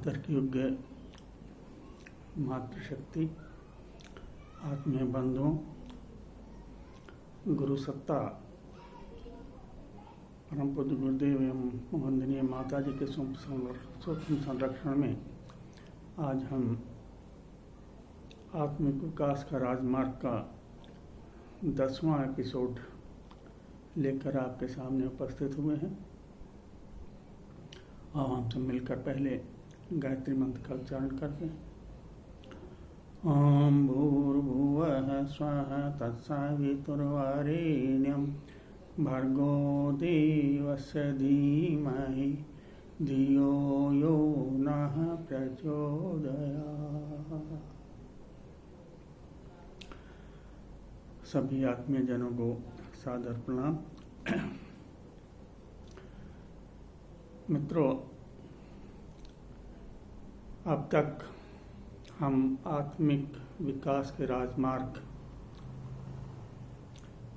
आदर योग्य मातृशक्ति, आत्मीय बंधुओं, गुरु सत्ता, परम पूज्य गुरुदेव एवं वंदनीय माता जी के सूक्ष्म संरक्षण में आज हम आत्मिक विकास का राजमार्ग का 10वां एपिसोड लेकर आपके सामने उपस्थित हुए हैं। और हम सब मिलकर पहले गायत्री मंत्र का उच्चारण करते हैं। ओम भूर्भुवः स्वः तत्सवितुर्वरेण्यं भर्गो देवस्य धीमहि धियो यो नः प्रचोदयात्। सभी आत्मीय जनों को सादर प्रणाम। मित्रों, अब तक हम आत्मिक विकास के राजमार्ग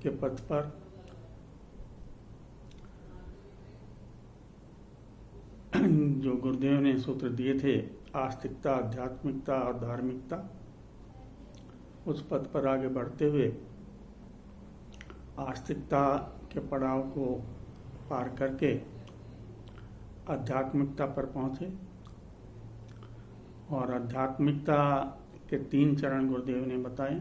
के पथ पर जो गुरुदेव ने सूत्र दिए थे, आस्तिकता, आध्यात्मिकता और धार्मिकता, उस पथ पर आगे बढ़ते हुए आस्तिकता के पड़ाव को पार करके आध्यात्मिकता पर पहुंचे और आध्यात्मिकता के 3 चरण गुरुदेव ने बताए: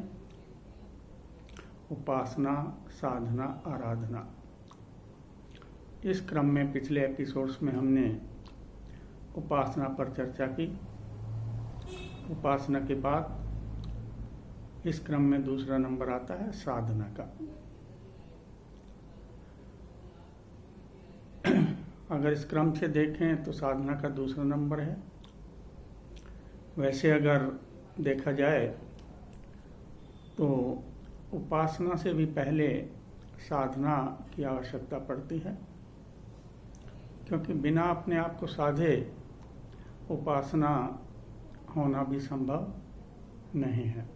उपासना, साधना, आराधना। इस क्रम में पिछले एपिसोड्स में हमने उपासना पर चर्चा की। उपासना के बाद इस क्रम में दूसरा नंबर आता है साधना का। अगर इस क्रम से देखें तो साधना का दूसरा नंबर है। वैसे अगर देखा जाए तो उपासना से भी पहले साधना की आवश्यकता पड़ती है, क्योंकि बिना अपने आप को साधे उपासना होना भी संभव नहीं है।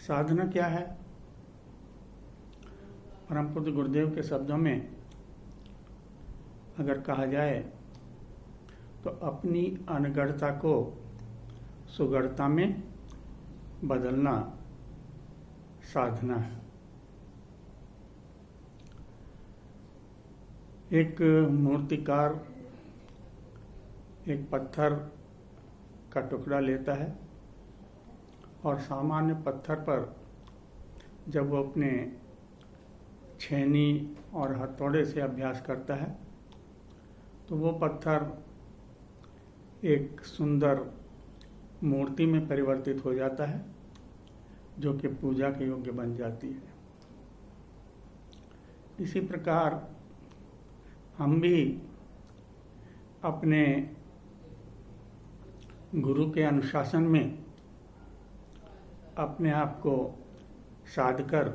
साधना क्या है? परम पूज्य गुरुदेव के शब्दों में अगर कहा जाए तो अपनी अनगढ़ता को सुगढ़ता में बदलना साधना है। एक मूर्तिकार एक पत्थर का टुकड़ा लेता है और सामान्य पत्थर पर जब वो अपने छेनी और हथौड़े से अभ्यास करता है तो वो पत्थर एक सुंदर मूर्ति में परिवर्तित हो जाता है, जो कि पूजा के योग्य बन जाती है। इसी प्रकार हम भी अपने गुरु के अनुशासन में अपने आप को साधकर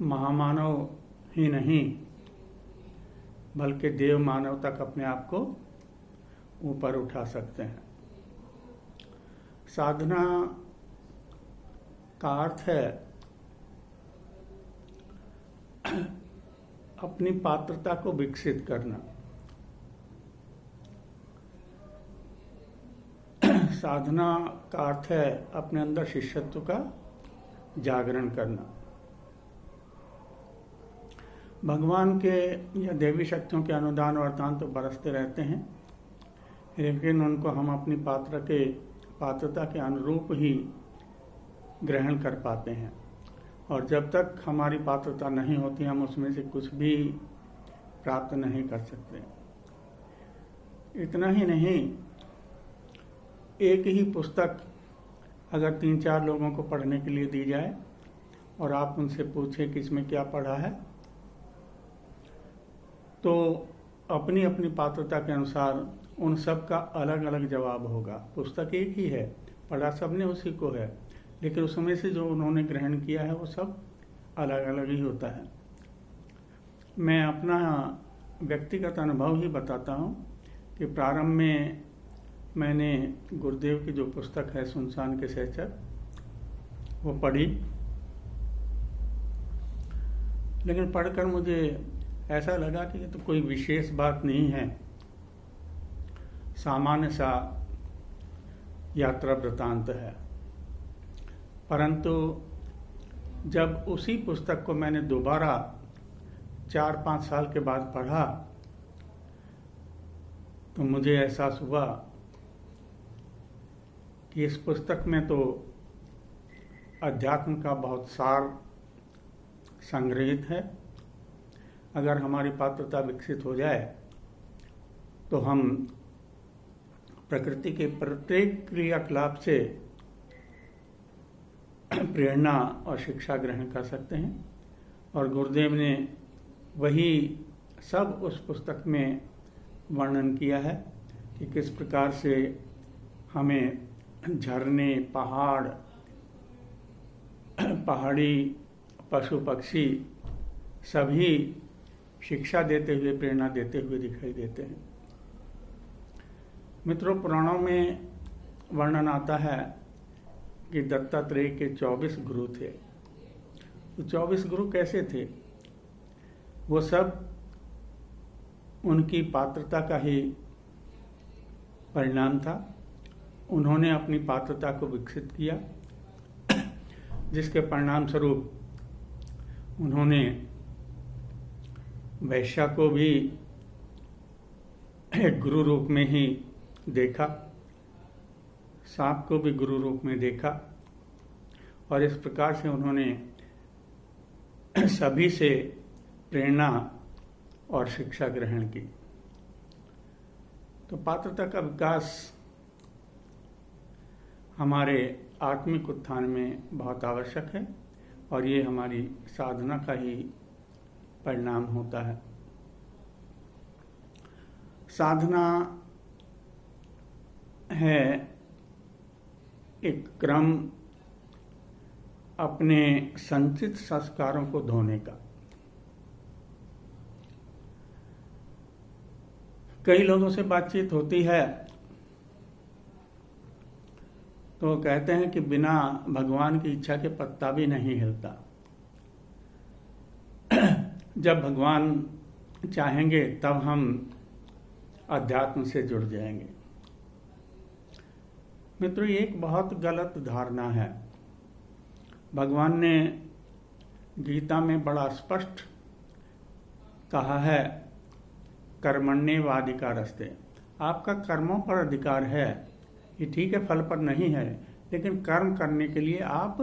महामानव ही नहीं बल्कि देव मानव तक अपने आप को ऊपर उठा सकते हैं। साधना का अर्थ है अपनी पात्रता को विकसित करना। साधना का अर्थ है अपने अंदर शिष्यत्व का जागरण करना। भगवान के या देवी शक्तियों के अनुदान वरदान तो बरसते रहते हैं, लेकिन उनको हम अपनी पात्रता के अनुरूप ही ग्रहण कर पाते हैं। और जब तक हमारी पात्रता नहीं होती, हम उसमें से कुछ भी प्राप्त नहीं कर सकते। इतना ही नहीं, एक ही पुस्तक अगर 3-4 लोगों को पढ़ने के लिए दी जाए और आप उनसे पूछें कि इसमें क्या पढ़ा है, तो अपनी अपनी पात्रता के अनुसार उन सब का अलग अलग जवाब होगा। पुस्तक एक ही है, पढ़ा सबने उसी को है, लेकिन उसमें से जो उन्होंने ग्रहण किया है वो सब अलग अलग ही होता है। मैं अपना व्यक्तिगत अनुभव ही बताता हूँ कि प्रारंभ में मैंने गुरुदेव की जो पुस्तक है सुनसान के सहचर, वो पढ़ी, लेकिन पढ़कर मुझे ऐसा लगा कि ये तो कोई विशेष बात नहीं है, सामान्य सा यात्रा वृतांत है, परंतु जब उसी पुस्तक को मैंने दोबारा 4-5 साल के बाद पढ़ा तो मुझे एहसास हुआ कि इस पुस्तक में तो अध्यात्म का बहुत सार संग्रहित है। अगर हमारी पात्रता विकसित हो जाए तो हम प्रकृति के प्रत्येक क्रियाकलाप से प्रेरणा और शिक्षा ग्रहण कर सकते हैं। और गुरुदेव ने वही सब उस पुस्तक में वर्णन किया है कि किस प्रकार से हमें झरने, पहाड़ी, पशु पक्षी सभी शिक्षा देते हुए, प्रेरणा देते हुए दिखाई देते हैं। मित्रों, पुराणों में वर्णन आता है कि दत्तात्रेय के 24 गुरु थे। तो 24 गुरु कैसे थे? वो सब उनकी पात्रता का ही परिणाम था। उन्होंने अपनी पात्रता को विकसित किया, जिसके परिणाम स्वरूप उन्होंने वैश्या को भी एक गुरु रूप में ही देखा, सांप को भी गुरु रूप में देखा, और इस प्रकार से उन्होंने सभी से प्रेरणा और शिक्षा ग्रहण की। तो पात्रता का विकास हमारे आत्मिक उत्थान में बहुत आवश्यक है, और ये हमारी साधना का ही परिणाम होता है। साधना है एक क्रम अपने संचित संस्कारों को धोने का। कई लोगों से बातचीत होती है तो कहते हैं कि बिना भगवान की इच्छा के पत्ता भी नहीं हिलता। जब भगवान चाहेंगे तब हम अध्यात्म से जुड़ जाएंगे। मित्रों, ये एक बहुत गलत धारणा है। भगवान ने गीता में बड़ा स्पष्ट कहा है, कर्मण्येवाधिकारस्ते। आपका कर्मों पर अधिकार है, ये ठीक है, फल पर नहीं है, लेकिन कर्म करने के लिए आप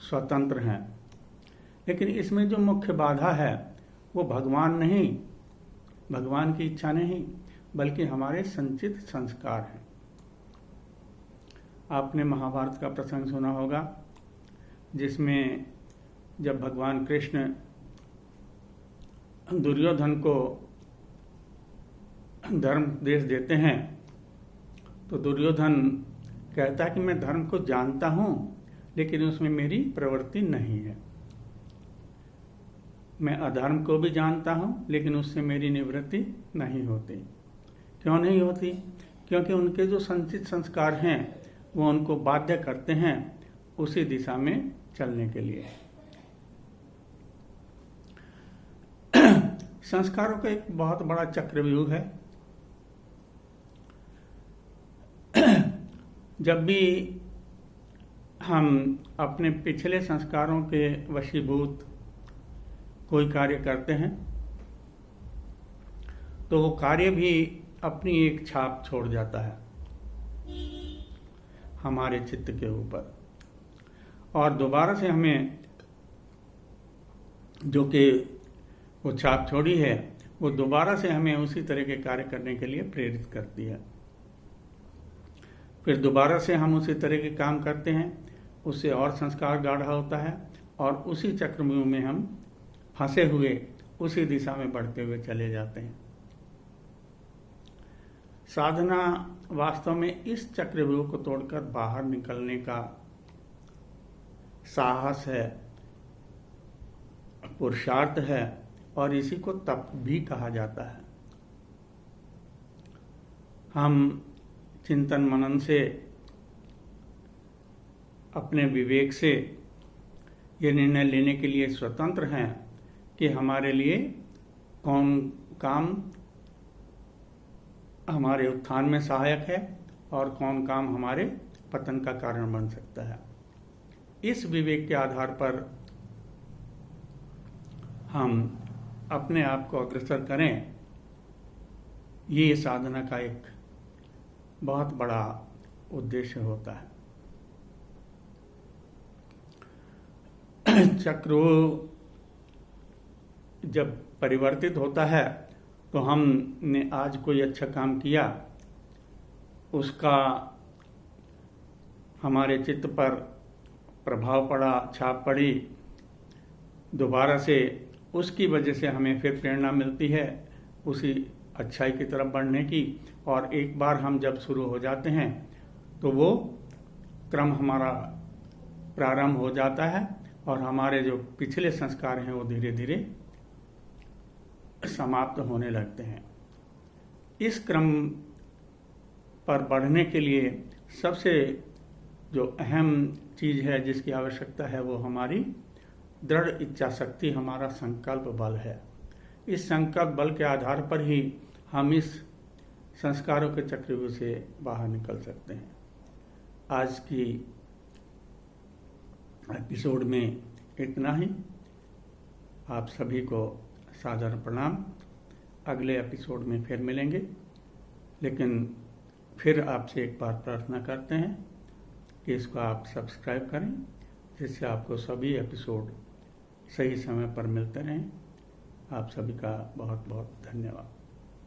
स्वतंत्र हैं। लेकिन इसमें जो मुख्य बाधा है वो भगवान नहीं, भगवान की इच्छा नहीं, बल्कि हमारे संचित संस्कार हैं। आपने महाभारत का प्रसंग सुना होगा, जिसमें जब भगवान कृष्ण दुर्योधन को धर्म उपदेश देते हैं तो दुर्योधन कहता है कि मैं धर्म को जानता हूं, लेकिन उसमें मेरी प्रवृत्ति नहीं है। मैं अधर्म को भी जानता हूं, लेकिन उससे मेरी निवृत्ति नहीं होती। क्यों नहीं होती? क्योंकि उनके जो संचित संस्कार हैं वो उनको बाध्य करते हैं उसी दिशा में चलने के लिए। संस्कारों का एक बहुत बड़ा चक्रव्यूह है। जब भी हम अपने पिछले संस्कारों के वशीभूत कोई कार्य करते हैं तो वो कार्य भी अपनी एक छाप छोड़ जाता है हमारे चित्त के ऊपर, और दोबारा से हमें जो कि वो छाप छोड़ी है वो दोबारा से हमें उसी तरह के कार्य करने के लिए प्रेरित करती है। फिर दोबारा से हम उसी तरह के काम करते हैं, उससे और संस्कार गाढ़ा होता है, और उसी चक्रव्यूह में हम फंसे हुए उसी दिशा में बढ़ते हुए चले जाते हैं। साधना वास्तव में इस चक्रव्यूह को तोड़कर बाहर निकलने का साहस है, पुरुषार्थ है, और इसी को तप भी कहा जाता है। हम चिंतन मनन से, अपने विवेक से ये निर्णय लेने के लिए स्वतंत्र हैं कि हमारे लिए कौन काम हमारे उत्थान में सहायक है और कौन काम हमारे पतन का कारण बन सकता है। इस विवेक के आधार पर हम अपने आप को अग्रसर करें, ये साधना का एक बहुत बड़ा उद्देश्य होता है। चक्र जब परिवर्तित होता है तो हमने आज कोई अच्छा काम किया, उसका हमारे चित्त पर प्रभाव पड़ा, छाप पड़ी, दोबारा से उसकी वजह से हमें फिर प्रेरणा मिलती है उसी अच्छाई की तरफ बढ़ने की। और एक बार हम जब शुरू हो जाते हैं तो वो क्रम हमारा प्रारंभ हो जाता है और हमारे जो पिछले संस्कार हैं वो धीरे धीरे समाप्त होने लगते हैं। इस क्रम पर बढ़ने के लिए सबसे जो अहम चीज़ है जिसकी आवश्यकता है वो हमारी दृढ़ इच्छा शक्ति, हमारा संकल्प बल है। इस संकल्प बल के आधार पर ही हम इस संस्कारों के चक्रव्यूह से बाहर निकल सकते हैं। आज की एपिसोड में इतना ही। आप सभी को सादर प्रणाम। अगले एपिसोड में फिर मिलेंगे, लेकिन फिर आपसे एक बार प्रार्थना करते हैं कि इसको आप सब्सक्राइब करें, जिससे आपको सभी एपिसोड सही समय पर मिलते रहें। आप सभी का बहुत बहुत धन्यवाद।